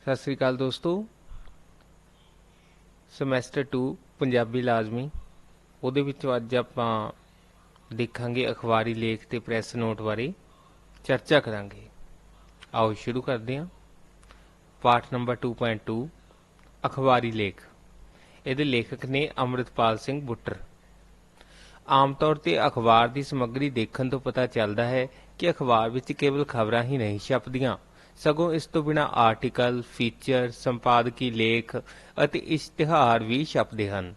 सत श्री अकाल दोस्तों। ਸਮੈਸਟਰ 2 ਪੰਜਾਬੀ ਲਾਜ਼ਮੀ ਉਹਦੇ ਵਿੱਚੋਂ ਅੱਜ ਆਪਾਂ ਦੇਖਾਂਗੇ ਅਖਬਾਰੀ ਲੇਖ ਤੇ ਪ੍ਰੈਸ ਨੋਟ ਬਾਰੇ ਚਰਚਾ ਕਰਾਂਗੇ। ਆਓ ਸ਼ੁਰੂ ਕਰਦੇ ਹਾਂ। ਪਾਠ ਨੰਬਰ 2.2 ਅਖਬਾਰੀ ਲੇਖ। ਇਹਦੇ ਲੇਖਕ ਨੇ ਅੰਮ੍ਰਿਤਪਾਲ ਸਿੰਘ ਬੁੱਟਰ। ਆਮ ਤੌਰ ਤੇ ਅਖਬਾਰ ਦੀ ਸਮੱਗਰੀ ਦੇਖਣ ਤੋਂ ਪਤਾ ਚੱਲਦਾ ਹੈ ਕਿ ਅਖਬਾਰ ਵਿੱਚ ਕੇਵਲ ਖਬਰਾਂ ਹੀ ਨਹੀਂ ਛਪਦੀਆਂ, ਸਗੋਂ ਇਸ ਤੋਂ ਬਿਨਾਂ ਆਰਟੀਕਲ, ਫੀਚਰ, ਸੰਪਾਦਕੀ ਲੇਖ ਅਤੇ ਇਸ਼ਤਿਹਾਰ ਵੀ ਛਪਦੇ ਹਨ।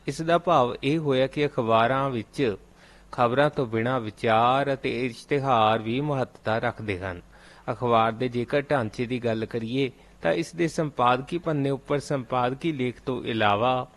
ਇਸ ਦਾ ਭਾਵ ਇਹ ਹੋਇਆ ਕਿ ਅਖਬਾਰਾਂ ਵਿੱਚ ਖਬਰਾਂ ਤੋਂ ਬਿਨਾਂ ਵਿਚਾਰ ਅਤੇ ਇਸ਼ਤਿਹਾਰ ਵੀ ਮਹੱਤਤਾ ਰੱਖਦੇ ਹਨ। ਅਖਬਾਰ ਦੇ ਜੇਕਰ ਢਾਂਚੇ ਦੀ ਗੱਲ ਕਰੀਏ ਤਾਂ ਇਸ ਦੇ ਸੰਪਾਦਕੀ ਪੰਨੇ ਉੱਪਰ ਸੰਪਾਦਕੀ ਲੇਖ ਤੋਂ ਇਲਾਵਾ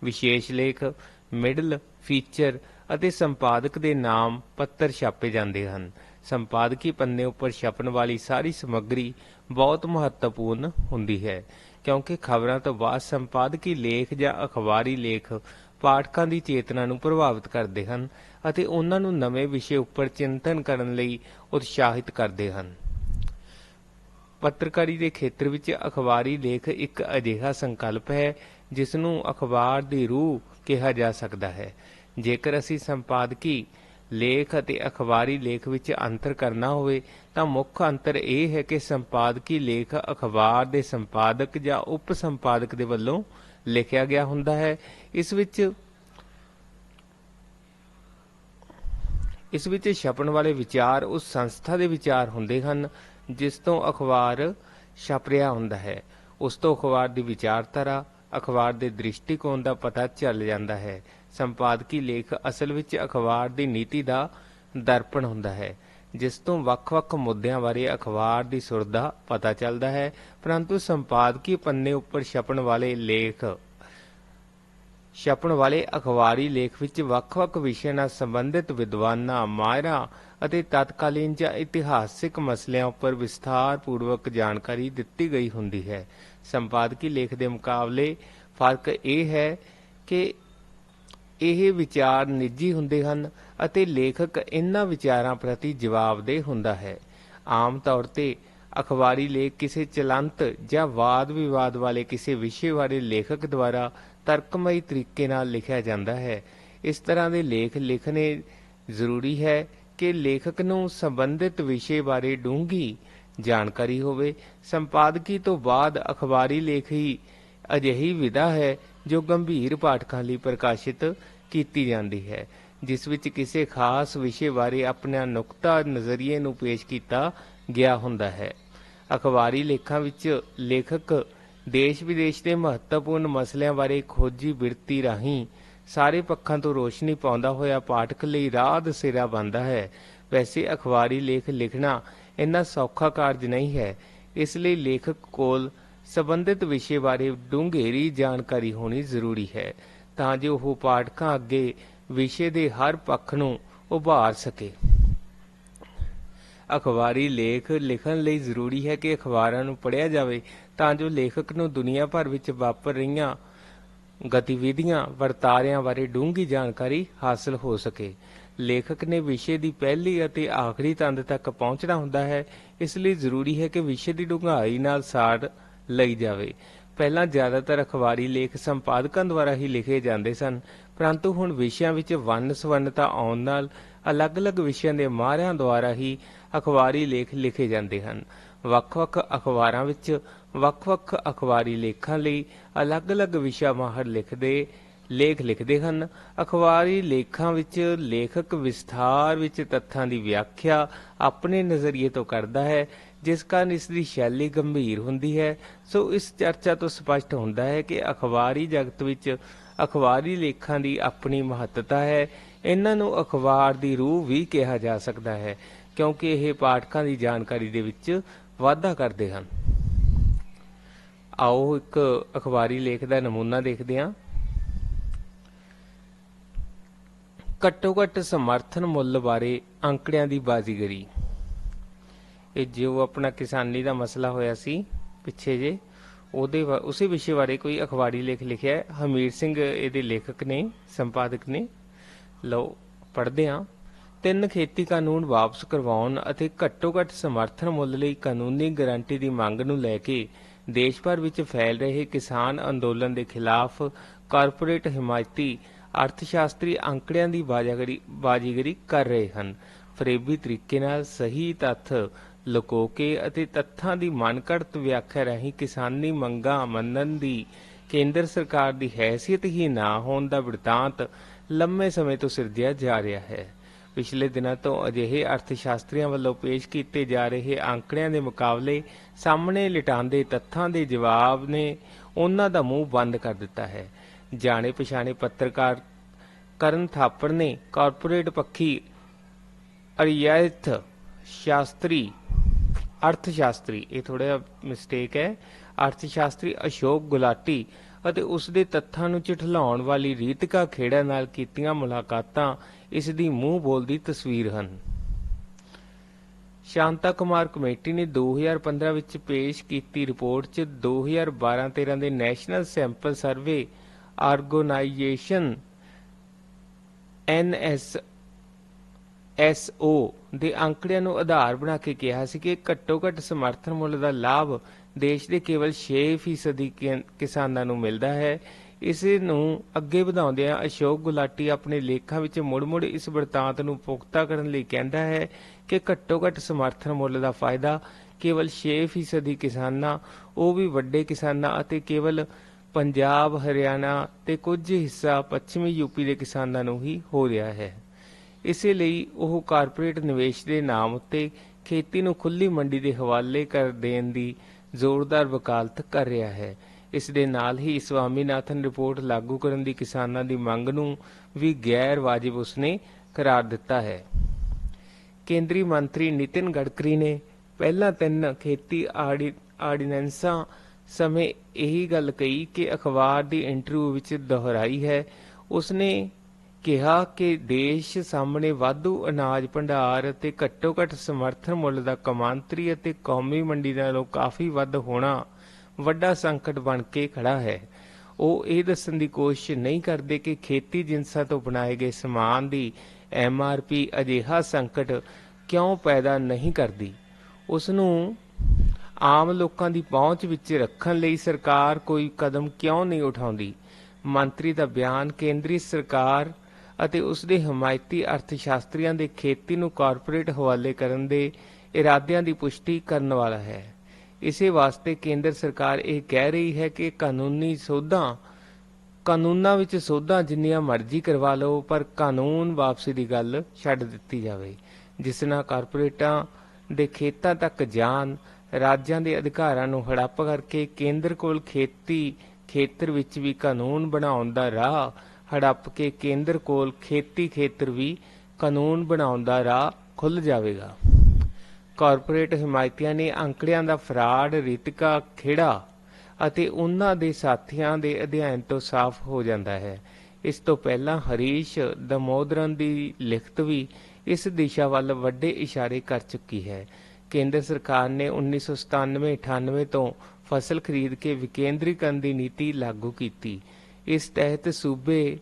ਵਿਸ਼ੇਸ਼ ਲੇਖ, ਮਿਡਲ, ਫੀਚਰ ਅਤੇ ਸੰਪਾਦਕ ਦੇ ਨਾਮ ਪੱਤਰ ਛਾਪੇ ਜਾਂਦੇ ਹਨ। ਸੰਪਾਦਕੀ ਪੰਨੇ ਉੱਪਰ ਛਪਣ ਵਾਲੀ ਸਾਰੀ ਸਮੱਗਰੀ ਬਹੁਤ ਮਹੱਤਵਪੂਰਨ ਹੁੰਦੀ ਹੈ, ਕਿਉਂਕਿ ਖਬਰਾਂ ਤੋਂ ਬਾਅਦ ਸੰਪਾਦਕੀ ਲੇਖ ਜਾਂ ਅਖਬਾਰੀ ਲੇਖ ਪਾਠਕਾਂ ਦੀ ਚੇਤਨਾ ਨੂੰ ਪ੍ਰਭਾਵਿਤ ਕਰਦੇ ਹਨ ਅਤੇ ਉਹਨਾਂ ਨੂੰ ਨਵੇਂ ਵਿਸ਼ੇ ਉੱਪਰ ਚਿੰਤਨ ਕਰਨ ਲਈ ਉਤਸ਼ਾਹਿਤ ਕਰਦੇ ਹਨ। ਪੱਤਰਕਾਰੀ ਦੇ ਖੇਤਰ ਵਿੱਚ ਅਖਬਾਰੀ ਲੇਖ ਇੱਕ ਅਜਿਹਾ ਸੰਕਲਪ ਹੈ ਜਿਸ ਨੂੰ ਅਖਬਾਰ ਦੀ ਰੂਹ ਕਿਹਾ ਜਾ ਸਕਦਾ ਹੈ। ਜੇਕਰ ਅਸੀਂ ਸੰਪਾਦਕੀ ਲੇਖ ਅਤੇ ਅਖਬਾਰੀ ਲੇਖ ਵਿੱਚ ਅੰਤਰ ਕਰਨਾ ਹੋਵੇ ਤਾਂ ਮੁੱਖ ਅੰਤਰ ਇਹ ਹੈ ਕਿ ਸੰਪਾਦਕੀ ਲੇਖ ਅਖਬਾਰ ਦੇ ਸੰਪਾਦਕ ਜਾਂ ਉਪ ਸੰਪਾਦਕ ਦੇ ਵੱਲੋਂ ਲਿਖਿਆ ਗਿਆ ਹੁੰਦਾ ਹੈ। ਇਸ ਵਿੱਚ ਛਪਣ ਵਾਲੇ ਵਿਚਾਰ ਉਸ ਸੰਸਥਾ ਦੇ ਵਿਚਾਰ ਹੁੰਦੇ ਹਨ ਜਿਸ ਤੋਂ ਅਖਬਾਰ ਛਪ ਰਿਹਾ ਹੁੰਦਾ ਹੈ। ਉਸ ਤੋਂ ਅਖਬਾਰ ਦੀ ਵਿਚਾਰਧਾਰਾ, ਅਖਬਾਰ ਦੇ ਦ੍ਰਿਸ਼ਟੀਕੋਣ ਦਾ ਪਤਾ ਚੱਲ ਜਾਂਦਾ ਹੈ। ਸੰਪਾਦਕੀ ਲੇਖ ਅਸਲ ਵਿੱਚ ਅਖਬਾਰ ਦੀ ਨੀਤੀ ਦਾ ਦਰਪਣ ਹੁੰਦਾ ਹੈ, ਜਿਸ ਤੋਂ ਵੱਖ-ਵੱਖ ਮੁੱਦਿਆਂ ਬਾਰੇ ਅਖਬਾਰ ਦੀ ਸੁਰ ਦਾ ਪਤਾ ਚੱਲਦਾ ਹੈ। ਪਰੰਤੂ ਸੰਪਾਦਕੀ ਪੰਨੇ ਉੱਪਰ ਛਪਣ ਵਾਲੇ ਅਖਬਾਰੀ ਲੇਖ ਵਿੱਚ ਵੱਖ-ਵੱਖ ਵਿਸ਼ਿਆਂ ਨਾਲ ਸੰਬੰਧਿਤ ਵਿਦਵਾਨਾਂ, ਮਾਹਿਰਾਂ ਅਤੇ ਤਤਕਾਲੀਨ ਜਾਂ ਇਤਿਹਾਸਿਕ ਮਸਲਿਆਂ ਉੱਪਰ ਵਿਸਥਾਰਪੂਰਵਕ ਜਾਣਕਾਰੀ ਦਿੱਤੀ ਗਈ ਹੁੰਦੀ ਹੈ। ਸੰਪਾਦਕੀ ਲੇਖ ਦੇ ਮੁਕਾਬਲੇ ਫਰਕ ਇਹ ਹੈ ਕਿ ਇਹ ਵਿਚਾਰ ਨਿੱਜੀ ਹੁੰਦੇ ਹਨ ਅਤੇ ਲੇਖਕ ਇਹਨਾਂ ਵਿਚਾਰਾਂ ਪ੍ਰਤੀ ਜਵਾਬਦੇਹ ਹੁੰਦਾ ਹੈ। ਆਮ ਤੌਰ ਤੇ ਅਖਬਾਰੀ ਲੇਖ ਕਿਸੇ ਚਲੰਤ ਜਾਂ ਵਾਦ-ਵਿਵਾਦ ਵਾਲੇ ਕਿਸੇ ਵਿਸ਼ੇ ਬਾਰੇ ਲੇਖਕ ਦੁਆਰਾ ਤਰਕਮਈ ਤਰੀਕੇ ਨਾਲ ਲਿਖਿਆ ਜਾਂਦਾ ਹੈ। ਇਸ ਤਰ੍ਹਾਂ ਦੇ ਲੇਖ ਲਿਖਣੇ ਜ਼ਰੂਰੀ ਹੈ ਕਿ ਲੇਖਕ ਨੂੰ ਸੰਬੰਧਿਤ ਵਿਸ਼ੇ ਬਾਰੇ ਡੂੰਘੀ ਜਾਣਕਾਰੀ ਹੋਵੇ। ਸੰਪਾਦਕੀ ਤੋਂ ਬਾਅਦ ਅਖਬਾਰੀ ਲੇਖ ਹੀ ਅਜਿਹੀ ਵਿਧਾ ਹੈ ਜੋ ਗੰਭੀਰ ਪਾਠਕਾਂ ਲਈ ਪ੍ਰਕਾਸ਼ਿਤ ਕੀਤੀ ਜਾਂਦੀ ਹੈ, ਜਿਸ ਵਿੱਚ ਕਿਸੇ ਖਾਸ ਵਿਸ਼ੇ ਬਾਰੇ ਆਪਣੇ ਨੁਕਤਾ ਨਜ਼ਰੀਏ ਨੂੰ ਪੇਸ਼ ਕੀਤਾ ਗਿਆ ਹੁੰਦਾ ਹੈ। ਅਖਬਾਰੀ ਲੇਖਾਂ ਵਿੱਚ ਲੇਖਕ ਦੇਸ਼-ਵਿਦੇਸ਼ ਦੇ ਮਹੱਤਵਪੂਰਨ ਮਸਲਿਆਂ ਬਾਰੇ ਖੋਜੀ ਬਿਰਤੀ ਰਾਹੀਂ ਸਾਰੇ ਪੱਖਾਂ ਤੋਂ ਰੋਸ਼ਨੀ ਪਾਉਂਦਾ ਹੋਇਆ ਪਾਠਕ ਲਈ ਰਾਹ ਦਸੇਰਾ ਬਣਦਾ ਹੈ। ਵੈਸੇ ਅਖਬਾਰੀ ਲੇਖ ਲਿਖਣਾ ਇੰਨਾ ਸੌਖਾ ਕਾਰਜ ਨਹੀਂ ਹੈ, ਇਸ ਲਈ ਲੇਖਕ ਕੋਲ ਸੰਬੰਧਿਤ ਵਿਸ਼ੇ ਬਾਰੇ ਡੂੰਘੇਰੀ ਜਾਣਕਾਰੀ ਹੋਣੀ ਜ਼ਰੂਰੀ ਹੈ ਤਾਂ ਜੋ ਉਹ ਪਾਠਕਾਂ ਅੱਗੇ ਵਿਸ਼ੇ ਦੇ ਹਰ ਪੱਖ ਨੂੰ ਉਭਾਰ ਸਕੇ। ਅਖਬਾਰੀ ਲੇਖ ਲਿਖਣ ਲਈ ਜ਼ਰੂਰੀ ਹੈ ਕਿ ਅਖਬਾਰਾਂ ਨੂੰ ਪੜ੍ਹਿਆ ਜਾਵੇ ਤਾਂ ਜੋ ਲੇਖਕ ਨੂੰ ਦੁਨੀਆ ਭਰ ਵਿੱਚ ਵਾਪਰ ਰਹੀਆਂ ਗਤੀਵਿਧੀਆਂ, ਵਰਤਾਰਿਆਂ ਬਾਰੇ ਡੂੰਘੀ ਜਾਣਕਾਰੀ ਹਾਸਲ ਹੋ ਸਕੇ। ਲੇਖਕ ਨੇ ਵਿਸ਼ੇ ਦੀ ਪਹਿਲੀ ਅਤੇ ਆਖਰੀ ਤੰਦ ਤੱਕ ਪਹੁੰਚਣਾ ਹੁੰਦਾ ਹੈ, ਇਸ ਲਈ ਜ਼ਰੂਰੀ ਹੈ ਕਿ ਵਿਸ਼ੇ ਦੀ ਡੂੰਘਾਈ ਨਾਲ ਸਾਰ ਲਈ ਜਾਵੇ। ਪਹਿਲਾਂ ਜ਼ਿਆਦਾਤਰ ਅਖਬਾਰੀ ਲੇਖ ਸੰਪਾਦਕਾਂ ਦੁਆਰਾ ਹੀ ਲਿਖੇ ਜਾਂਦੇ ਸਨ, ਪਰੰਤੂ ਹੁਣ ਵਿਸ਼ਿਆਂ ਵਿੱਚ ਵੰਨ-ਸੁਵੰਨਤਾ ਆਉਣ ਨਾਲ ਅਲੱਗ-ਅਲੱਗ ਵਿਸ਼ਿਆਂ ਦੇ ਮਾਹਿਰਾਂ ਦੁਆਰਾ ਹੀ ਅਖਬਾਰੀ ਲੇਖ ਲਿਖੇ ਜਾਂਦੇ ਹਨ। ਵੱਖ-ਵੱਖ ਅਖਬਾਰਾਂ ਵਿੱਚ ਵੱਖ-ਵੱਖ ਅਖਬਾਰੀ ਲੇਖਾਂ ਲਈ ਅਲੱਗ-ਅਲੱਗ ਵਿਸ਼ਾ ਮਾਹਰ ਲੇਖ ਲਿਖਦੇ ਹਨ। ਅਖਬਾਰੀ ਲੇਖਾਂ ਵਿੱਚ ਲੇਖਕ ਵਿਸਥਾਰ ਵਿੱਚ ਤੱਥਾਂ ਦੀ ਵਿਆਖਿਆ ਆਪਣੇ ਨਜ਼ਰੀਏ ਤੋਂ ਕਰਦਾ ਹੈ, ਜਿਸ ਕਾਰਨ ਇਸ ਦੀ ਸ਼ੈਲੀ ਗੰਭੀਰ ਹੁੰਦੀ ਹੈ। ਸੋ ਇਸ ਚਰਚਾ ਤੋਂ ਸਪਸ਼ਟ ਹੁੰਦਾ ਹੈ ਕਿ ਅਖਬਾਰੀ ਜਗਤ ਵਿੱਚ ਅਖਬਾਰੀ ਲੇਖਾਂ ਦੀ ਆਪਣੀ ਮਹੱਤਤਾ ਹੈ। ਇਹਨਾਂ ਨੂੰ ਅਖਬਾਰ ਦੀ ਰੂਹ ਵੀ ਕਿਹਾ ਜਾ ਸਕਦਾ ਹੈ, ਕਿਉਂਕਿ ਇਹ ਪਾਠਕਾਂ ਦੀ ਜਾਣਕਾਰੀ ਦੇ ਵਿੱਚ ਵਾਧਾ ਕਰਦੇ ਹਨ। ਆਓ ਇੱਕ ਅਖਬਾਰੀ ਲੇਖ ਦਾ ਨਮੂਨਾ ਦੇਖਦੇ ਹਾਂ। ਘੱਟੋ-ਘੱਟ ਸਮਰਥਨ ਮੁੱਲ ਬਾਰੇ ਅੰਕੜਿਆਂ ਦੀ ਬਾਜ਼ੀਗਰੀ। ਇਹ ਜੋ ਆਪਣਾ ਕਿਸਾਨੀ ਦਾ ਮਸਲਾ ਹੋਇਆ ਸੀ ਪਿੱਛੇ ਜੇ, ਉਸੇ ਵਿਸ਼ੇ ਬਾਰੇ ਕੋਈ ਅਖਬਾਰੀ ਲੇਖ ਲਿਖਿਆ ਹੈ। ਹਮੀਰ ਸਿੰਘ ਇਹਦੇ ਲੇਖਕ ਨੇ, ਸੰਪਾਦਕ ਨੇ। ਲਓ ਪੜ੍ਹਦੇ ਹਾਂ। 3 ਖੇਤੀ ਕਾਨੂੰਨ ਵਾਪਸ ਕਰਵਾਉਣ ਅਤੇ ਘੱਟੋ-ਘੱਟ ਸਮਰਥਨ ਮੁੱਲ ਲਈ ਕਾਨੂੰਨੀ ਗਾਰੰਟੀ ਦੀ ਮੰਗ ਨੂੰ ਲੈ ਕੇ ਦੇਸ਼ ਭਰ ਵਿੱਚ ਫੈਲ ਰਹੇ ਕਿਸਾਨ ਅੰਦੋਲਨ ਦੇ ਖਿਲਾਫ ਕਾਰਪੋਰੇਟ ਹਿਮਾਇਤੀ ਅਰਥਸ਼ਾਸਤਰੀ ਅੰਕੜਿਆਂ ਦੀ ਬਾਜ਼ੀਗਰੀ ਕਰ ਰਹੇ ਹਨ। ਫਰੇਬੀ ਤਰੀਕੇ ਨਾਲ ਸਹੀ ਤੱਥ ਲੁਕੋ ਕੇ ਅਤੇ ਤੱਥਾਂ ਦੀ ਮਨਘੜਤ ਵਿਆਖਿਆ ਰਾਹੀਂ ਕਿਸਾਨੀ ਮੰਗਾਂ ਮੰਨਣ ਦੀ ਕੇਂਦਰ ਸਰਕਾਰ ਦੀ ਹੈਸੀਅਤ ਹੀ ਨਾ ਹੋਣ ਦਾ ਬਿਰਤਾਂਤ ਲੰਮੇ ਸਮੇਂ ਤੋਂ ਸਿਰਜਿਆ ਜਾ ਰਿਹਾ ਹੈ। ਪਿਛਲੇ ਦਿਨਾਂ ਤੋਂ ਅਜਿਹੇ ਅਰਥਸ਼ਾਸਤਰੀਆਂ ਵੱਲੋਂ ਪੇਸ਼ ਕੀਤੇ ਜਾ ਰਹੇ ਅੰਕੜਿਆਂ ਦੇ ਮੁਕਾਬਲੇ ਸਾਹਮਣੇ ਲਿਟਾਉਂਦੇ ਤੱਥਾਂ ਦੇ ਜਵਾਬ ਨੇ ਉਹਨਾਂ ਦਾ ਮੂੰਹ ਬੰਦ ਕਰ ਦਿੱਤਾ ਹੈ। ਜਾਣੇ ਪਛਾਣੇ ਪੱਤਰਕਾਰ ਕਰਨ ਥਾਪੜ ਨੇ ਕਾਰਪੋਰੇਟ ਪੱਖੀ ਅਰਥਸ਼ਾਸਤਰੀ ਇਹ ਥੋੜਾ ਜਿਹਾ ਮਿਸਟੇਕ ਹੈ, ਅਰਥਸ਼ਾਸਤਰੀ ਅਸ਼ੋਕ ਗੁਲਾਟੀ ਅਤੇ ਉਸ ਦੇ ਤੱਥਾਂ ਨੂੰ ਝੁਠਲਾਉਣ ਵਾਲੀ ਰੀਤਿਕਾ ਖੇੜਾ ਨਾਲ ਕੀਤੀਆਂ ਮੁਲਾਕਾਤਾਂ ਇਸ ਦੀ ਮੂੰਹ ਬੋਲਦੀ ਤਸਵੀਰ ਹਨ। ਸ਼ਾਂਤਾ ਕੁਮਾਰ ਕਮੇਟੀ ਨੇ 2015 ਵਿੱਚ ਪੇਸ਼ ਕੀਤੀ ਰਿਪੋਰਟ 'ਚ 2012-13 ਦੇ national sample survey organisation NSSO ਦੇ ਅੰਕੜਿਆਂ ਨੂੰ ਆਧਾਰ ਬਣਾ ਕੇ ਕਿਹਾ ਸੀ ਕਿ ਘੱਟੋ-ਘੱਟ ਸਮਰਥਨ ਮੁੱਲ ਦਾ ਲਾਭ ਦੇਸ਼ ਦੇ ਕੇਵਲ 6% ਕਿਸਾਨਾਂ ਨੂੰ ਮਿਲਦਾ ਹੈ। ਇਸ ਨੂੰ ਅੱਗੇ ਵਧਾਉਂਦਿਆਂ ਅਸ਼ੋਕ ਗੁਲਾਟੀ ਆਪਣੇ ਲੇਖਾਂ ਵਿੱਚ ਮੁੜ-ਮੁੜ ਇਸ ਬਿਰਤਾਂਤ ਨੂੰ ਪੁਖਤਾ ਕਰਨ ਲਈ ਕਹਿੰਦਾ ਹੈ ਕਿ ਘੱਟੋ-ਘੱਟ ਸਮਰਥਨ ਮੁੱਲ ਦਾ ਫਾਇਦਾ ਕੇਵਲ 6% ਕਿਸਾਨਾਂ, ਉਹ ਵੀ ਵੱਡੇ ਕਿਸਾਨਾਂ ਅਤੇ ਕੇਵਲ ਪੰਜਾਬ, ਹਰਿਆਣਾ ਤੇ ਕੁਝ ਹਿੱਸਾ ਪੱਛਮੀ ਯੂਪੀ ਦੇ ਕਿਸਾਨਾਂ ਨੂੰ ਹੀ ਹੋ ਰਿਹਾ ਹੈ। ਇਸੇ ਲਈ ਉਹ ਕਾਰਪੋਰੇਟ ਨਿਵੇਸ਼ ਦੇ ਨਾਮ ਉੱਤੇ ਖੇਤੀ ਨੂੰ ਖੁੱਲ੍ਹੀ ਮੰਡੀ ਦੇ ਹਵਾਲੇ ਕਰ ਦੇਣ ਦੀ ਜ਼ੋਰਦਾਰ ਵਕਾਲਤ ਕਰ ਰਿਹਾ ਹੈ। ਇਸ ਦੇ ਨਾਲ ਹੀ ਸਵਾਮੀਨਾਥਨ ਰਿਪੋਰਟ ਲਾਗੂ ਕਰਨ ਦੀ ਕਿਸਾਨਾਂ ਦੀ ਮੰਗ ਨੂੰ ਵੀ ਗੈਰ ਵਾਜਿਬ ਉਸਨੇ ਕਰਾਰ ਦਿੱਤਾ ਹੈ। ਕੇਂਦਰੀ ਮੰਤਰੀ ਨਿਤਿਨ ਗਡਕਰੀ ਨੇ ਪਹਿਲਾਂ 3 ਖੇਤੀ ਆਰਡੀਨੈਂਸਾਂ ਸਮੇਂ ਇਹੀ ਗੱਲ ਕਹੀ ਕਿ ਅਖਬਾਰ ਦੀ ਇੰਟਰਵਿਊ ਵਿੱਚ ਦੁਹਰਾਈ ਹੈ। ਉਸਨੇ ਕਿਹਾ ਕਿ ਦੇਸ਼ ਸਾਹਮਣੇ ਵਾਧੂ ਅਨਾਜ ਭੰਡਾਰ ਅਤੇ ਘੱਟੋ-ਘੱਟ ਸਮਰਥਨ ਮੁੱਲ ਦਾ ਕੌਮਾਂਤਰੀ ਅਤੇ ਕੌਮੀ ਮੰਡੀ ਨਾਲੋਂ ਕਾਫੀ ਵੱਧ ਹੋਣਾ ਵੱਡਾ ਸੰਕਟ ਬਣ ਕੇ ਖੜਾ ਹੈ। ਉਹ ਇਹ ਦੱਸਣ ਦੀ ਕੋਸ਼ਿਸ਼ ਨਹੀਂ ਕਰਦੇ ਕਿ ਖੇਤੀ ਜਿਨਸਾਂ ਤੋਂ ਬਣਾਏ ਗਏ ਸਮਾਨ ਦੀ MRP ਅਜਿਹਾ ਸੰਕਟ ਕਿਉਂ ਪੈਦਾ ਨਹੀਂ ਕਰਦੀ। ਉਸ ਨੂੰ ਆਮ ਲੋਕਾਂ ਦੀ ਪਹੁੰਚ ਵਿੱਚ ਰੱਖਣ ਲਈ ਸਰਕਾਰ ਕੋਈ ਕਦਮ ਕਿਉਂ ਨਹੀਂ ਉਠਾਉਂਦੀ। ਮੰਤਰੀ ਦਾ ਬਿਆਨ ਕੇਂਦਰੀ ਸਰਕਾਰ ਅਤੇ ਉਸ ਦੇ ਹਮਾਇਤੀ ਅਰਥਸ਼ਾਸਤਰੀਆਂ ਦੇ ਖੇਤੀ ਨੂੰ ਕਾਰਪੋਰੇਟ ਹਵਾਲੇ ਕਰਨ ਦੇ ਇਰਾਦਿਆਂ ਦੀ ਪੁਸ਼ਟੀ ਕਰਨ ਵਾਲਾ ਹੈ। ਇਸੇ ਵਾਸਤੇ ਕੇਂਦਰ ਸਰਕਾਰ ਇਹ ਕਹਿ ਰਹੀ ਹੈ ਕਿ ਕਾਨੂੰਨਾਂ ਵਿੱਚ ਸੋਧਾਂ ਜਿੰਨੀਆਂ ਮਰਜ਼ੀ ਕਰਵਾ ਲਓ, ਪਰ ਕਾਨੂੰਨ ਵਾਪਸੀ ਦੀ ਗੱਲ ਛੱਡ ਦਿੱਤੀ ਜਾਵੇ, ਜਿਸ ਨਾਲ ਕਾਰਪੋਰੇਟਾਂ ਦੇ ਖੇਤਾਂ ਤੱਕ ਜਾਣ, ਰਾਜਾਂ ਦੇ ਅਧਿਕਾਰਾਂ ਨੂੰ ਹੜੱਪ ਕਰਕੇ ਕੇਂਦਰ ਕੋਲ ਖੇਤੀ ਖੇਤਰ ਵਿੱਚ ਵੀ ਕਾਨੂੰਨ ਬਣਾਉਣ ਦਾ ਰਾਹ ਹੜੱਪ ਕੇ ਕੇਂਦਰ ਕੋਲ ਖੇਤੀ ਖੇਤਰ ਵੀ ਕਾਨੂੰਨ ਬਣਾਉਣ ਦਾ ਰਾਹ ਖੁੱਲ੍ਹ ਜਾਵੇਗਾ। ਕਾਰਪੋਰੇਟ ਹਿਮਾਇਤੀਆਂ ਨੇ ਅੰਕੜਿਆਂ ਦਾ ਫਰਾਡ ਰੀਤਿਕਾ ਖੇੜਾ ਅਤੇ ਉਹਨਾਂ ਦੇ ਸਾਥੀਆਂ ਦੇ ਅਧਿਐਨ ਤੋਂ ਸਾਫ਼ ਹੋ ਜਾਂਦਾ ਹੈ। ਇਸ ਤੋਂ ਪਹਿਲਾਂ ਹਰੀਸ਼ ਦਮੋਦਰਨ ਦੀ ਲਿਖਤ ਵੀ ਇਸ ਦਿਸ਼ਾ ਵੱਲ ਵੱਡੇ ਇਸ਼ਾਰੇ ਕਰ ਚੁੱਕੀ ਹੈ। ਕੇਂਦਰ ਸਰਕਾਰ ਨੇ 1997-98 ਤੋਂ ਫਸਲ ਖਰੀਦ ਕੇ ਵਿਕੇਂਦਰੀਕਰਨ ਦੀ ਨੀਤੀ ਲਾਗੂ ਕੀਤੀ। ਇਸ ਤਹਿਤ ਸੂਬੇ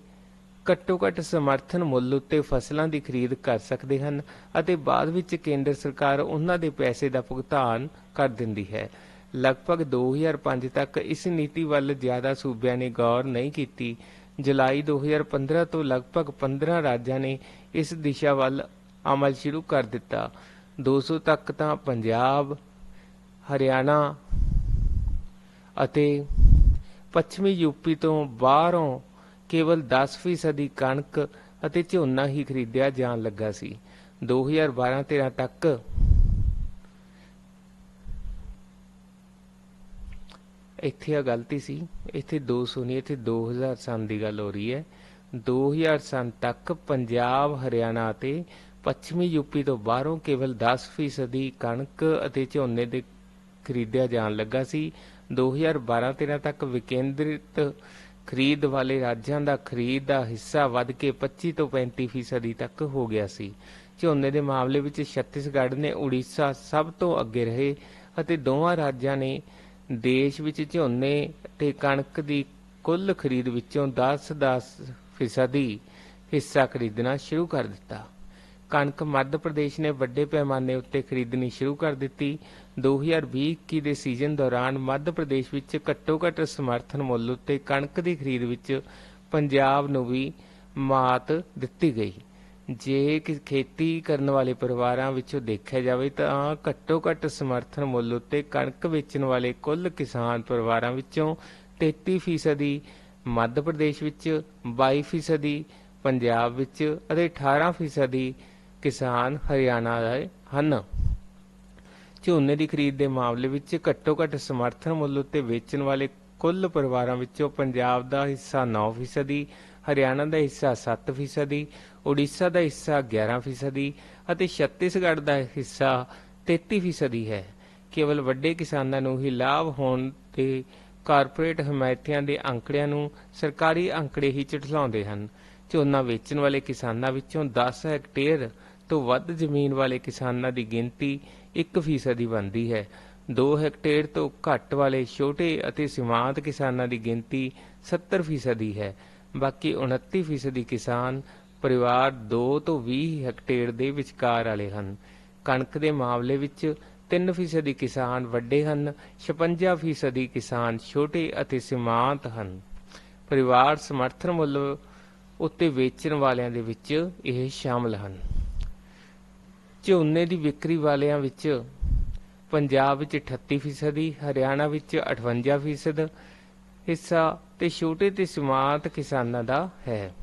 ਘੱਟੋ-ਘੱਟ ਸਮਰਥਨ ਮੁੱਲ ਉੱਤੇ ਫਸਲਾਂ ਦੀ ਖਰੀਦ ਕਰ ਸਕਦੇ ਹਨ ਅਤੇ ਬਾਅਦ ਵਿੱਚ ਕੇਂਦਰ ਸਰਕਾਰ ਉਹਨਾਂ ਦੇ ਪੈਸੇ ਦਾ ਭੁਗਤਾਨ ਕਰ ਦਿੰਦੀ ਹੈ। ਲਗਭਗ 2005 ਤੱਕ ਇਸ ਨੀਤੀ ਵੱਲ ਜ਼ਿਆਦਾ ਸੂਬਿਆਂ ਨੇ ਗੌਰ ਨਹੀਂ ਕੀਤੀ। ਜੁਲਾਈ 2015 ਤੋਂ ਲਗਭਗ 15 ਰਾਜਾਂ ਨੇ ਇਸ ਦਿਸ਼ਾ ਵੱਲ ਅਮਲ ਸ਼ੁਰੂ ਕਰ ਦਿੱਤਾ। 200 ਤੱਕ ਤਾਂ ਪੰਜਾਬ, ਹਰਿਆਣਾ ਅਤੇ ਪੱਛਮੀ ਯੂਪੀ ਤੋਂ ਬਾਹਰੋਂ ਕੇਵਲ 10% ਕਣਕ ਅਤੇ ਝੋਨਾ ਹੀ ਖਰੀਦਿਆ ਜਾਣ ਲੱਗਾ ਸੀ। 2012-13 ਤੱਕ ਇੱਥੇ ਆ ਗਲਤੀ ਸੀ, ਇੱਥੇ 200 ਨਹੀਂ, ਇੱਥੇ 2000 ਸੰਨ ਦੀ ਗੱਲ ਹੋ ਰਹੀ ਹੈ। 2000 ਸੰਨ ਤੱਕ ਪੰਜਾਬ, ਹਰਿਆਣਾ ਅਤੇ ਪੱਛਮੀ ਯੂਪੀ ਤੋਂ ਬਾਹਰੋਂ ਕੇਵਲ 10% ਕਣਕ ਅਤੇ ਝੋਨੇ ਦੇ ਖਰੀਦਿਆ ਜਾਣ ਲੱਗਾ ਸੀ। 2012-13 ਤੱਕ ਵਿਕੇਂਦਰਿਤ ਖਰੀਦ ਵਾਲੇ ਰਾਜਾਂ ਦਾ ਖਰੀਦ ਦਾ ਹਿੱਸਾ ਵੱਧ ਕੇ 25 ਤੋਂ 35% ਤੱਕ ਹੋ ਗਿਆ ਸੀ। ਝੋਨੇ ਦੇ ਮਾਮਲੇ ਵਿੱਚ ਛੱਤੀਸਗੜ੍ਹ ਨੇ ਉੜੀਸਾ ਸਭ ਤੋਂ ਅੱਗੇ ਰਹੇ ਅਤੇ ਦੋਵਾਂ ਰਾਜਾਂ ਨੇ ਦੇਸ਼ ਵਿੱਚ ਝੋਨੇ ਤੇ ਕਣਕ ਦੀ ਕੁੱਲ ਖਰੀਦ ਵਿੱਚੋਂ 10% ਹਿੱਸਾ ਖਰੀਦਣਾ ਸ਼ੁਰੂ ਕਰ ਦਿੱਤਾ। ਕਣਕ ਮੱਧ ਪ੍ਰਦੇਸ਼ ਨੇ ਵੱਡੇ ਪੈਮਾਨੇ ਉੱਤੇ ਖਰੀਦਣੀ ਸ਼ੁਰੂ ਕਰ ਦਿੱਤੀ। 2020-21 ਦੇ ਸੀਜ਼ਨ ਦੌਰਾਨ ਮੱਧ ਪ੍ਰਦੇਸ਼ ਵਿੱਚ ਘੱਟੋ-ਘੱਟ ਸਮਰਥਨ ਮੁੱਲ ਉੱਤੇ ਕਣਕ ਦੀ ਖਰੀਦ ਵਿੱਚ ਪੰਜਾਬ ਨੂੰ ਵੀ ਮਾਤ ਦਿੱਤੀ ਗਈ। ਜੇ ਖੇਤੀ ਕਰਨ ਵਾਲੇ ਪਰਿਵਾਰਾਂ ਵਿੱਚੋਂ ਦੇਖਿਆ ਜਾਵੇ ਤਾਂ ਘੱਟੋ-ਘੱਟ ਸਮਰਥਨ ਮੁੱਲ ਉੱਤੇ ਕਣਕ ਵੇਚਣ ਵਾਲੇ ਕੁੱਲ ਕਿਸਾਨ ਪਰਿਵਾਰਾਂ ਵਿੱਚੋਂ 33% ਮੱਧ ਪ੍ਰਦੇਸ਼ ਵਿੱਚ, 22% ਪੰਜਾਬ ਵਿੱਚ ਅਤੇ 18% ਕਿਸਾਨ ਹਰਿਆਣਾ ਦੇ ਹਨ। ਝੋਨੇ ਦੀ ਖਰੀਦ ਦੇ ਮਾਮਲੇ ਵਿੱਚ ਘੱਟੋ-ਘੱਟ ਸਮਰਥਨ ਮੁੱਲ ਉੱਤੇ ਵੇਚਣ ਵਾਲੇ ਕੁੱਲ ਪਰਿਵਾਰਾਂ ਵਿੱਚੋਂ ਪੰਜਾਬ ਦਾ ਹਿੱਸਾ 9%, ਹਰਿਆਣਾ ਦਾ ਹਿੱਸਾ 7%, ਉੜੀਸਾ ਦਾ ਹਿੱਸਾ 11% ਅਤੇ ਛੱਤੀਸਗੜ੍ਹ ਦਾ ਹਿੱਸਾ 33% ਹੈ। ਕੇਵਲ ਵੱਡੇ ਕਿਸਾਨਾਂ ਨੂੰ ਹੀ ਲਾਭ ਹੋਣ ਤੇ ਕਾਰਪੋਰੇਟ ਹਮਾਇਤੀਆਂ ਦੇ ਅੰਕੜਿਆਂ ਨੂੰ ਸਰਕਾਰੀ ਅੰਕੜੇ ਹੀ ਝੁਠਲਾਉਂਦੇ ਹਨ। ਝੋਨਾ ਵੇਚਣ ਵਾਲੇ ਕਿਸਾਨਾਂ ਵਿੱਚੋਂ 10 ਹੈਕਟੇਅਰ ਤੋਂ ਵੱਧ ਜ਼ਮੀਨ ਵਾਲੇ ਕਿਸਾਨਾਂ ਦੀ ਗਿਣਤੀ 1% ਬਣਦੀ ਹੈ। 2 ਹੈਕਟੇਅਰ ਤੋਂ ਘੱਟ ਵਾਲੇ ਛੋਟੇ ਅਤੇ ਸੀਮਾਂਤ ਕਿਸਾਨਾਂ ਦੀ ਗਿਣਤੀ 70% ਹੈ। ਬਾਕੀ 29% ਕਿਸਾਨ ਪਰਿਵਾਰ 2 ਤੋਂ 20 ਹੈਕਟੇਅਰ ਦੇ ਵਿਚਕਾਰ ਵਾਲੇ ਹਨ। ਕਣਕ ਦੇ ਮਾਮਲੇ ਵਿੱਚ 3% ਕਿਸਾਨ ਵੱਡੇ ਹਨ, 56% ਕਿਸਾਨ ਛੋਟੇ ਅਤੇ ਸੀਮਾਂਤ ਹਨ। ਪਰਿਵਾਰ ਸਮਰਥਨ ਮੁੱਲ ਉੱਤੇ ਵੇਚਣ ਵਾਲਿਆਂ ਦੇ ਵਿੱਚ ਇਹ ਸ਼ਾਮਲ ਹਨ। ਝੋਨੇ ਦੀ ਵਿਕਰੀ ਵਾਲਿਆਂ ਵਿੱਚ ਪੰਜਾਬ ਵਿੱਚ 38%, ਹਰਿਆਣਾ ਵਿੱਚ 58% ਹਿੱਸਾ ਤੇ ਛੋਟੇ ਤੇ ਸੀਮਾਂਤ ਕਿਸਾਨਾਂ ਦਾ ਹੈ।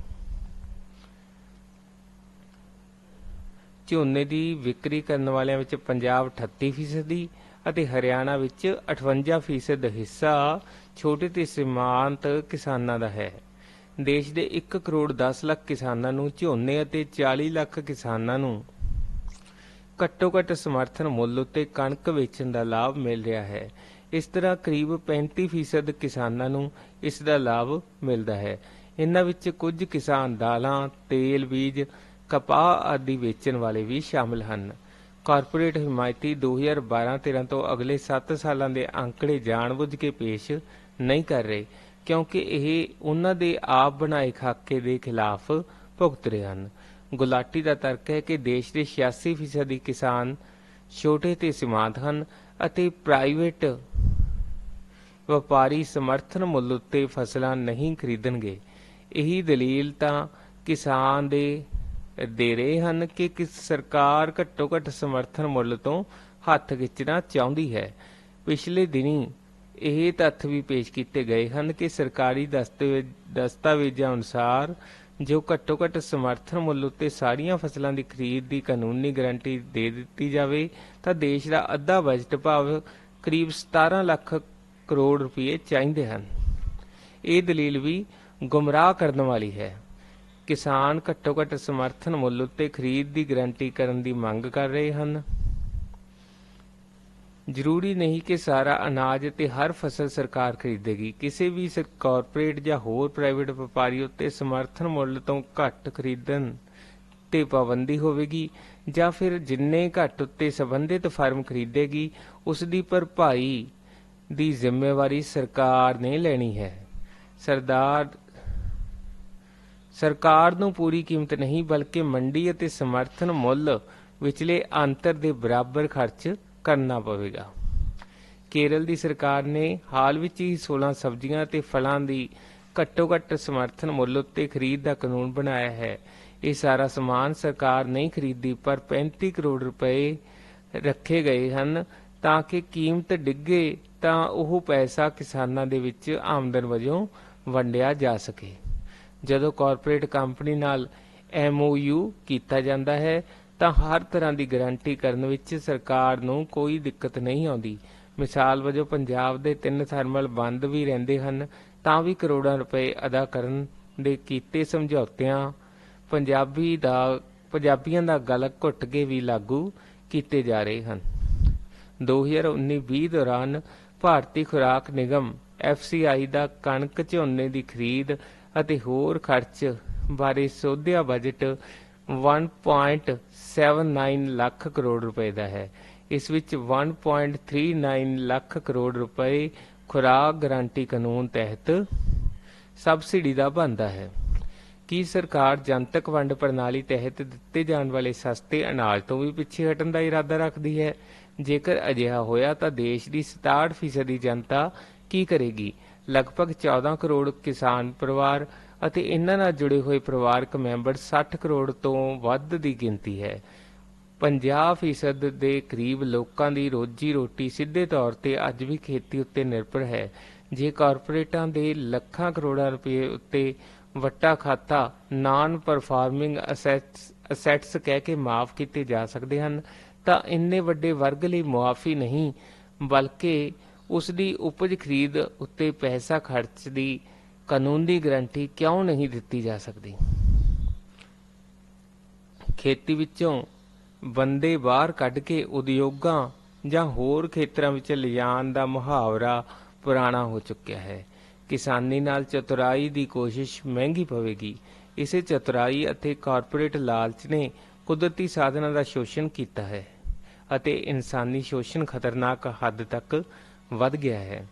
ਝੋਨੇ ਦੀ ਵਿਕਰੀ ਕਰਨ ਵਾਲਿਆਂ ਵਿੱਚ ਪੰਜਾਬ 38% ਅਤੇ ਹਰਿਆਣਾ ਵਿੱਚ 58% ਹਿੱਸਾ ਛੋਟੇ ਤੇ ਸੀਮਾਂਤ ਕਿਸਾਨਾਂ ਦਾ ਹੈ। ਦੇਸ਼ ਦੇ 1 ਕਰੋੜ 10 ਲੱਖ ਕਿਸਾਨਾਂ ਨੂੰ ਝੋਨੇ ਅਤੇ 40 ਲੱਖ ਕਿਸਾਨਾਂ ਨੂੰ ਘੱਟੋ-ਘੱਟ ਸਮਰਥਨ ਮੁੱਲ ਉੱਤੇ ਕਣਕ ਵੇਚਣ ਦਾ ਲਾਭ ਮਿਲ ਰਿਹਾ ਹੈ। ਇਸ ਤਰ੍ਹਾਂ ਕਰੀਬ 35% ਕਿਸਾਨਾਂ ਨੂੰ ਇਸ ਦਾ ਲਾਭ ਮਿਲਦਾ ਹੈ। ਇਹਨਾਂ ਵਿੱਚ ਕੁਝ ਕਿਸਾਨ ਦਾਲਾਂ, ਤੇਲ ਬੀਜ, ਕਪਾਹ ਆਦਿ ਵੇਚਣ ਵਾਲੇ ਵੀ ਸ਼ਾਮਲ ਹਨ। ਕਾਰਪੋਰੇਟ ਹਮਾਇਤੀ 2012-13 ਤੋਂ ਅਗਲੇ 7 ਸਾਲਾਂ ਦੇ ਅੰਕੜੇ ਜਾਣਬੁੱਝ ਕੇ ਪੇਸ਼ ਨਹੀਂ ਕਰ ਰਹੇ, ਕਿਉਂਕਿ ਇਹ ਉਹਨਾਂ ਦੇ ਆਪ ਬਣਾਏ ਖਾਕੇ ਦੇ ਖਿਲਾਫ ਭੁਗਤ ਰਹੇ ਹਨ। ਗੁਲਾਟੀ ਦਾ ਤਰਕ ਹੈ ਕਿ ਦੇਸ਼ ਦੇ 86% ਕਿਸਾਨ ਛੋਟੇ ਤੇ ਸੀਮਾਂਤ ਹਨ ਅਤੇ ਪ੍ਰਾਈਵੇਟ ਵਪਾਰੀ ਸਮਰਥਨ ਮੁੱਲ ਉੱਤੇ ਫਸਲਾਂ ਨਹੀਂ ਖਰੀਦਣਗੇ। ਇਹੀ ਦਲੀਲ ਤਾਂ ਕਿਸਾਨ ਦੇ ਰਹੇ ਹਨ ਕਿ ਸਰਕਾਰ ਘੱਟੋ-ਘੱਟ ਸਮਰਥਨ ਮੁੱਲ ਤੋਂ ਹੱਥ ਖਿੱਚਣਾ ਚਾਹੁੰਦੀ ਹੈ। ਪਿਛਲੇ ਦਿਨੀਂ ਇਹ ਤੱਥ ਵੀ ਪੇਸ਼ ਕੀਤੇ ਗਏ ਹਨ ਕਿ ਸਰਕਾਰੀ ਦਸਤਾਵੇਜ਼ਾਂ ਅਨੁਸਾਰ ਜੋ ਘੱਟੋ-ਘੱਟ ਸਮਰਥਨ ਮੁੱਲ ਉੱਤੇ ਸਾਰੀਆਂ ਫਸਲਾਂ ਦੀ ਖਰੀਦ ਦੀ ਕਾਨੂੰਨੀ ਗਾਰੰਟੀ ਦੇ ਦਿੱਤੀ ਜਾਵੇ ਤਾਂ ਦੇਸ਼ ਦਾ ਅੱਧਾ ਬਜਟ ਭਾਵ ਕਰੀਬ 17 ਲੱਖ ਕਰੋੜ ਰੁਪਏ ਚਾਹੀਦੇ ਹਨ। ਇਹ ਦਲੀਲ ਵੀ ਗੁੰਮਰਾਹ ਕਰਨ ਵਾਲੀ ਹੈ। ਕਿਸਾਨ ਘੱਟੋ-ਘੱਟ ਸਮਰਥਨ ਮੁੱਲ ਉੱਤੇ ਖਰੀਦ ਦੀ ਗਾਰੰਟੀ ਕਰਨ ਦੀ ਮੰਗ ਕਰ ਰਹੇ ਹਨ। ਜ਼ਰੂਰੀ ਨਹੀਂ ਕਿ ਸਾਰਾ ਅਨਾਜ ਅਤੇ ਹਰ ਫਸਲ ਸਰਕਾਰ ਖਰੀਦੇਗੀ। ਕਿਸੇ ਵੀ ਕਾਰਪੋਰੇਟ ਜਾਂ ਹੋਰ ਪ੍ਰਾਈਵੇਟ ਵਪਾਰੀ ਉੱਤੇ ਸਮਰਥਨ ਮੁੱਲ ਤੋਂ ਘੱਟ ਖਰੀਦਣ ਤੇ ਪਾਬੰਦੀ ਹੋਵੇਗੀ ਜਾਂ ਫਿਰ ਜਿੰਨੇ ਘੱਟ ਉੱਤੇ ਸੰਬੰਧਿਤ ਫਰਮ ਖਰੀਦੇਗੀ ਉਸ ਦੀ ਭਰਪਾਈ ਦੀ ਜ਼ਿੰਮੇਵਾਰੀ ਸਰਕਾਰ ਨੇ ਲੈਣੀ ਹੈ। ਸਰਕਾਰ ਨੂੰ ਪੂਰੀ ਕੀਮਤ ਨਹੀਂ ਬਲਕਿ ਮੰਡੀ ਅਤੇ ਸਮਰਥਨ ਮੁੱਲ ਵਿਚਲੇ ਅੰਤਰ ਦੇ ਬਰਾਬਰ ਖਰਚ ਕਰਨਾ ਪਵੇਗਾ। ਕੇਰਲ ਦੀ ਸਰਕਾਰ ਨੇ ਹਾਲ ਵਿੱਚ ਹੀ 16 ਸਬਜ਼ੀਆਂ ਅਤੇ ਫਲਾਂ ਦੀ ਘੱਟੋ-ਘੱਟ ਸਮਰਥਨ ਮੁੱਲ ਉੱਤੇ ਖਰੀਦ ਦਾ ਕਾਨੂੰਨ ਬਣਾਇਆ ਹੈ। ਇਹ ਸਾਰਾ ਸਮਾਨ ਸਰਕਾਰ ਨਹੀਂ ਖਰੀਦਦੀ, ਪਰ 35 ਕਰੋੜ ਰੁਪਏ ਰੱਖੇ ਗਏ ਹਨ ਤਾਂ ਕਿ ਕੀਮਤ ਡਿੱਗੇ ਤਾਂ ਉਹ ਪੈਸਾ ਕਿਸਾਨਾਂ ਦੇ ਵਿੱਚ ਆਮਦਨ ਵਜੋਂ ਵੰਡਿਆ ਜਾ ਸਕੇ। ਜਦੋਂ ਕਾਰਪੋਰੇਟ ਕੰਪਨੀ ਨਾਲ MOU ਕੀਤਾ ਜਾਂਦਾ ਹੈ ਤਾਂ ਹਰ ਤਰ੍ਹਾਂ ਦੀ ਗਾਰੰਟੀ ਕਰਨ ਵਿੱਚ ਸਰਕਾਰ ਨੂੰ ਕੋਈ ਦਿੱਕਤ ਨਹੀਂ ਆਉਂਦੀ। ਮਿਸਾਲ ਵਜੋਂ ਪੰਜਾਬ ਦੇ 3 ਥਰਮਲ ਬੰਦ ਵੀ ਰਹਿੰਦੇ ਹਨ ਤਾਂ ਵੀ ਕਰੋੜਾਂ ਰੁਪਏ ਅਦਾ ਕਰਨ ਦੇ ਕੀਤੇ ਸਮਝੌਤਿਆਂ ਪੰਜਾਬੀਆਂ ਦਾ ਗਲ ਘੁੱਟ ਕੇ ਵੀ ਲਾਗੂ ਕੀਤੇ ਜਾ ਰਹੇ ਹਨ। 2019-20 ਦੌਰਾਨ ਭਾਰਤੀ ਖੁਰਾਕ ਨਿਗਮ FCI ਦਾ ਕਣਕ ਝੋਨੇ ਦੀ ਖਰੀਦ ਅਤੇ ਹੋਰ ਖਰਚ ਬਾਰੇ ਸੋਧਿਆ ਬਜਟ 1.79 ਲੱਖ ਕਰੋੜ ਰੁਪਏ ਦਾ ਹੈ। ਇਸ ਵਿੱਚ 1.39 ਲੱਖ ਕਰੋੜ ਰੁਪਏ ਖੁਰਾਕ ਗਾਰੰਟੀ ਕਾਨੂੰਨ ਤਹਿਤ ਸਬਸਿਡੀ ਦਾ ਬਣਦਾ ਹੈ। ਕੀ ਸਰਕਾਰ ਜਨਤਕ ਵੰਡ ਪ੍ਰਣਾਲੀ ਤਹਿਤ ਦਿੱਤੇ ਜਾਣ ਵਾਲੇ ਸਸਤੇ ਅਨਾਜ ਤੋਂ ਵੀ ਪਿੱਛੇ ਹਟਣ ਦਾ ਇਰਾਦਾ ਰੱਖਦੀ ਹੈ? ਜੇਕਰ ਅਜਿਹਾ ਹੋਇਆ ਤਾਂ ਦੇਸ਼ ਦੀ 67% ਜਨਤਾ ਕੀ ਕਰੇਗੀ? ਲਗਭਗ 14 ਕਰੋੜ ਕਿਸਾਨ ਪਰਿਵਾਰ ਅਤੇ ਇਹਨਾਂ ਨਾਲ ਜੁੜੇ ਹੋਏ ਪਰਿਵਾਰਕ ਮੈਂਬਰ 60 ਕਰੋੜ ਤੋਂ ਵੱਧ ਦੀ ਗਿਣਤੀ ਹੈ। 50% ਦੇ ਕਰੀਬ ਲੋਕਾਂ ਦੀ ਰੋਜੀ ਰੋਟੀ ਸਿੱਧੇ ਤੌਰ ਤੇ ਅੱਜ ਵੀ ਖੇਤੀ ਉੱਤੇ ਨਿਰਭਰ ਹੈ। ਜੇ ਕਾਰਪੋਰੇਟਾਂ ਦੇ ਲੱਖਾਂ ਕਰੋੜਾਂ ਰੁਪਏ ਉੱਤੇ ਵੱਟਾ ਖਾਤਾ ਨਾਨ ਪਰਫਾਰਮਿੰਗ ਅਸੈਟਸ ਕਹਿ ਕੇ ਮਾਫ ਕੀਤੇ ਜਾ ਸਕਦੇ ਹਨ ਤਾਂ ਇੰਨੇ ਵੱਡੇ ਵਰਗ ਲਈ ਮੁਆਫੀ ਨਹੀਂ ਬਲਕਿ ਉਸ ਦੀ ਉਪਜ ਖਰੀਦ ਉੱਤੇ ਪੈਸਾ ਖਰਚ ਦੀ ਕਾਨੂੰਨੀ ਗਰੰਟੀ ਕਿਉਂ ਨਹੀਂ ਦਿੱਤੀ ਜਾ ਸਕਦੀ? ਖੇਤੀ ਵਿੱਚੋਂ ਬੰਦੇ ਬਾਹਰ ਕੱਢ ਕੇ ਉਦਯੋਗਾਂ ਜਾਂ ਹੋਰ ਖੇਤਰਾਂ ਵਿੱਚ ਲਿਜਾਣ ਦਾ ਮੁਹਾਵਰਾ ਪੁਰਾਣਾ ਹੋ ਚੁੱਕਿਆ ਹੈ। ਕਿਸਾਨੀ ਨਾਲ ਚਤੁਰਾਈ ਦੀ ਕੋਸ਼ਿਸ਼ ਮਹਿੰਗੀ ਪਵੇਗੀ। ਇਸੇ ਚਤੁਰਾਈ ਅਤੇ ਕਾਰਪੋਰੇਟ ਲਾਲਚ ਨੇ ਕੁਦਰਤੀ ਸਾਧਨਾਂ ਦਾ ਸ਼ੋਸ਼ਣ ਕੀਤਾ ਹੈ ਅਤੇ ਇਨਸਾਨੀ ਸ਼ੋਸ਼ਣ ਖਤਰਨਾਕ ਹੱਦ ਤੱਕ ਵੱਧ ਗਿਆ ਹੈ।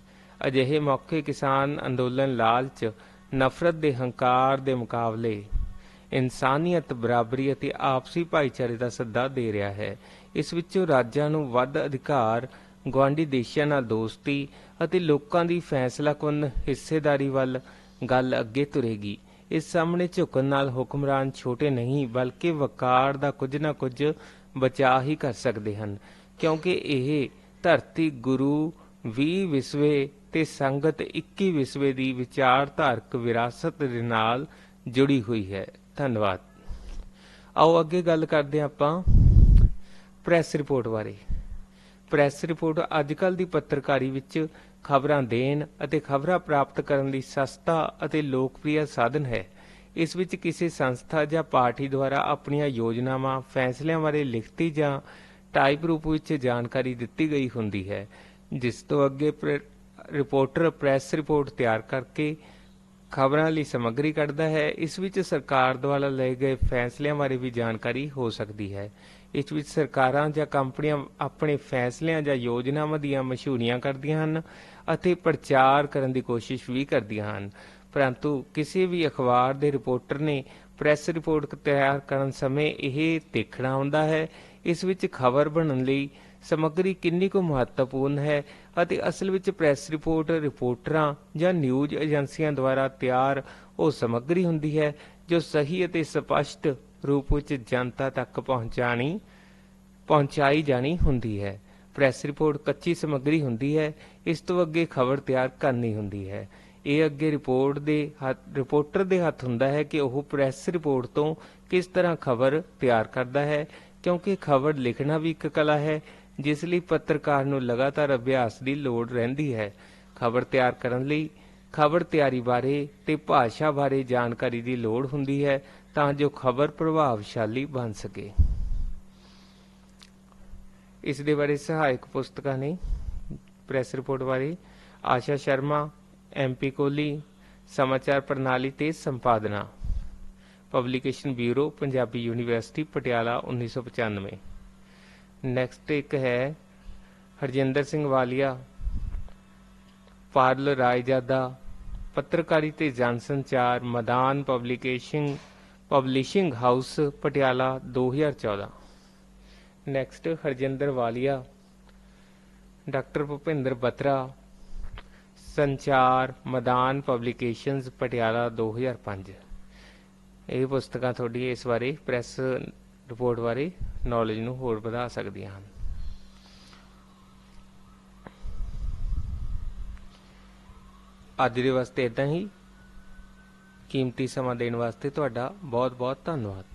ਅਜਿਹੇ ਮੌਕੇ ਕਿਸਾਨ ਅੰਦੋਲਨ ਲਾਲਚ, ਨਫ਼ਰਤ ਦੇ ਹੰਕਾਰ ਦੇ ਮੁਕਾਬਲੇ ਇਨਸਾਨੀਅਤ, ਬਰਾਬਰੀ ਅਤੇ ਆਪਸੀ ਭਾਈਚਾਰੇ ਦਾ ਸੱਦਾ ਦੇ ਰਿਹਾ ਹੈ। ਇਸ ਵਿੱਚੋਂ ਰਾਜਾਂ ਨੂੰ ਵੱਧ ਅਧਿਕਾਰ, ਗੁਆਂਢੀ ਦੇਸ਼ਾਂ ਨਾਲ ਦੋਸਤੀ ਅਤੇ ਲੋਕਾਂ ਦੀ ਫੈਸਲਾਕੁੰਨ ਹਿੱਸੇਦਾਰੀ ਵੱਲ ਗੱਲ ਅੱਗੇ ਤੁਰੇਗੀ। ਇਸ ਸਾਹਮਣੇ ਝੁਕਣ ਨਾਲ ਹੁਕਮਰਾਨ ਛੋਟੇ ਨਹੀਂ ਬਲਕਿ ਵਕਾਰ ਦਾ ਕੁਝ ਨਾ ਕੁਝ ਬਚਾ ਹੀ ਕਰ ਸਕਦੇ ਹਨ, ਕਿਉਂਕਿ ਇਹ ਧਰਤੀ ਗੁਰੂ 20 ਵਿਸਵੇ ਤੇ ਸੰਗਤ 21 ਵਿਸਵੇ ਦੀ ਵਿਚਾਰਧਾਰਕ ਵਿਰਾਸਤ ਦੇ ਨਾਲ ਜੁੜੀ ਹੋਈ ਹੈ। ਧੰਨਵਾਦ। ਆਓ ਅੱਗੇ ਗੱਲ ਕਰਦੇ ਹਾਂ ਆਪਾਂ ਪ੍ਰੈਸ ਰਿਪੋਰਟ ਬਾਰੇ। ਪ੍ਰੈਸ ਰਿਪੋਰਟ ਅੱਜਕੱਲ੍ਹ ਦੀ ਪੱਤਰਕਾਰੀ ਵਿੱਚ ਖਬਰਾਂ ਦੇਣ ਅਤੇ ਖਬਰਾਂ ਪ੍ਰਾਪਤ ਕਰਨ ਲਈ ਸਸਤਾ ਅਤੇ ਲੋਕਪ੍ਰਿय ਸਾਧਨ ਹੈ। ਇਸ ਵਿੱਚ ਕਿਸੇ ਸੰਸਥਾ ਜਾਂ ਪਾਰਟੀ ਦੁਆਰਾ ਆਪਣੀਆਂ ਯੋਜਨਾਵਾਂ, ਫੈਸਲਿਆਂ ਬਾਰੇ ਲਿਖਤੀ ਜਾਂ ਟਾਈਪ ਰੂਪ ਵਿੱਚ ਜਾਣਕਾਰੀ ਦਿੱਤੀ ਗਈ ਹੁੰਦੀ ਹੈ, ਜਿਸ ਤੋਂ ਅੱਗੇ ਰਿਪੋਰਟਰ ਪ੍ਰੈਸ ਰਿਪੋਰਟ ਤਿਆਰ ਕਰਕੇ ਖਬਰਾਂ ਲਈ ਸਮੱਗਰੀ ਕੱਢਦਾ ਹੈ। ਇਸ ਵਿੱਚ ਸਰਕਾਰ ਦੁਆਰਾ ਲਏ ਗਏ ਫੈਸਲਿਆਂ ਬਾਰੇ ਵੀ ਜਾਣਕਾਰੀ ਹੋ ਸਕਦੀ ਹੈ। ਇਸ ਵਿੱਚ ਸਰਕਾਰਾਂ ਜਾਂ ਕੰਪਨੀਆਂ ਆਪਣੇ ਫੈਸਲਿਆਂ ਜਾਂ ਯੋਜਨਾਵਾਂ ਦੀਆਂ ਮਸ਼ਹੂਰੀਆਂ ਕਰਦੀਆਂ ਹਨ ਅਤੇ ਪ੍ਰਚਾਰ ਕਰਨ ਦੀ ਕੋਸ਼ਿਸ਼ ਵੀ ਕਰਦੀਆਂ ਹਨ। ਪਰੰਤੂ ਕਿਸੇ ਵੀ ਅਖਬਾਰ ਦੇ ਰਿਪੋਰਟਰ ਨੇ ਪ੍ਰੈਸ ਰਿਪੋਰਟ ਤਿਆਰ ਕਰਨ ਸਮੇਂ ਇਹ ਦੇਖਣਾ ਹੁੰਦਾ ਹੈ ਇਸ ਵਿੱਚ ਖਬਰ ਬਣਨ ਲਈ ਸਮੱਗਰੀ ਕਿੰਨੀ ਕੁ ਮਹੱਤਵਪੂਰਨ ਹੈ ਅਤੇ ਅਸਲ ਵਿੱਚ ਪ੍ਰੈਸ ਰਿਪੋਰਟ ਰਿਪੋਰਟਰਾਂ ਜਾਂ ਨਿਊਜ਼ ਏਜੰਸੀਆਂ ਦੁਆਰਾ ਤਿਆਰ ਉਹ ਸਮੱਗਰੀ ਹੁੰਦੀ ਹੈ ਜੋ ਸਹੀ ਅਤੇ ਸਪਸ਼ਟ ਰੂਪ ਵਿੱਚ ਜਨਤਾ ਤੱਕ ਪਹੁੰਚਾਈ ਜਾਣੀ ਹੁੰਦੀ ਹੈ। ਪ੍ਰੈਸ ਰਿਪੋਰਟ ਕੱਚੀ ਸਮੱਗਰੀ ਹੁੰਦੀ ਹੈ। ਇਸ ਤੋਂ ਅੱਗੇ ਖਬਰ ਤਿਆਰ ਕਰਨੀ ਹੁੰਦੀ ਹੈ। ਇਹ ਅੱਗੇ ਰਿਪੋਰਟਰ ਦੇ ਹੱਥ ਹੁੰਦਾ ਹੈ ਕਿ ਉਹ ਪ੍ਰੈਸ ਰਿਪੋਰਟ ਤੋਂ ਕਿਸ ਤਰ੍ਹਾਂ ਖਬਰ ਤਿਆਰ ਕਰਦਾ ਹੈ, ਕਿਉਂਕਿ ਖਬਰ ਲਿਖਣਾ ਵੀ ਇੱਕ ਕਲਾ ਹੈ ਜਿਸ ਲਈ ਪੱਤਰਕਾਰ ਨੂੰ ਲਗਾਤਾਰ ਅਭਿਆਸ ਦੀ ਲੋੜ ਰਹਿੰਦੀ ਹੈ। ਖਬਰ ਤਿਆਰ ਕਰਨ ਲਈ ਖਬਰ ਤਿਆਰੀ ਬਾਰੇ ਤੇ ਭਾਸ਼ਾ ਬਾਰੇ ਜਾਣਕਾਰੀ ਦੀ ਲੋੜ ਹੁੰਦੀ ਹੈ ਤਾਂ ਜੋ ਖਬਰ ਪ੍ਰਭਾਵਸ਼ਾਲੀ ਬਣ ਸਕੇ। ਇਸ ਦੇ ਬਾਰੇ ਸਹਾਇਕ ਪੁਸਤਕਾਂ ਨੇ ਪ੍ਰੈਸ ਰਿਪੋਰਟ ਬਾਰੇ ਆਸ਼ਾ ਸ਼ਰਮਾ, MP ਕੋਹਲੀ, ਸਮਾਚਾਰ ਪ੍ਰਣਾਲੀ ਤੇ ਸੰਪਾਦਨਾ, publication bureau, Punjabi university Patiala 1995। Next ਇੱਕ ਹੈ ਹਰਜਿੰਦਰ ਸਿੰਘ ਵਾਲੀਆ, ਪਾਰਲ ਰਾਇਜਾਦਾ, ਪੱਤਰਕਾਰੀ ਤੇ ਜਨ ਸੰਚਾਰ, Maidan publishing house Patiala 2014। Next Harjinder Walia, doctor Bhupinder Batra, ਸੰਚਾਰ, ਮੈਦਾਨ ਪਬਲੀਕੇਸ਼ਨਜ਼ ਪਟਿਆਲਾ 2005। ਇਹ ਪੁਸਤਕਾਂ ਤੁਹਾਡੀ ਇਸ ਬਾਰੇ ਪ੍ਰੈਸ ਰਿਪੋਰਟ ਬਾਰੇ ਨੌਲੇਜ ਨੂੰ ਹੋਰ ਵਧਾ ਸਕਦੀਆਂ ਹਨ। ਅੱਜ ਦੇ ਵਾਸਤੇ ਇੱਦਾਂ ਹੀ। ਕੀਮਤੀ ਸਮਾਂ ਦੇਣ ਵਾਸਤੇ ਤੁਹਾਡਾ ਬਹੁਤ ਬਹੁਤ ਧੰਨਵਾਦ।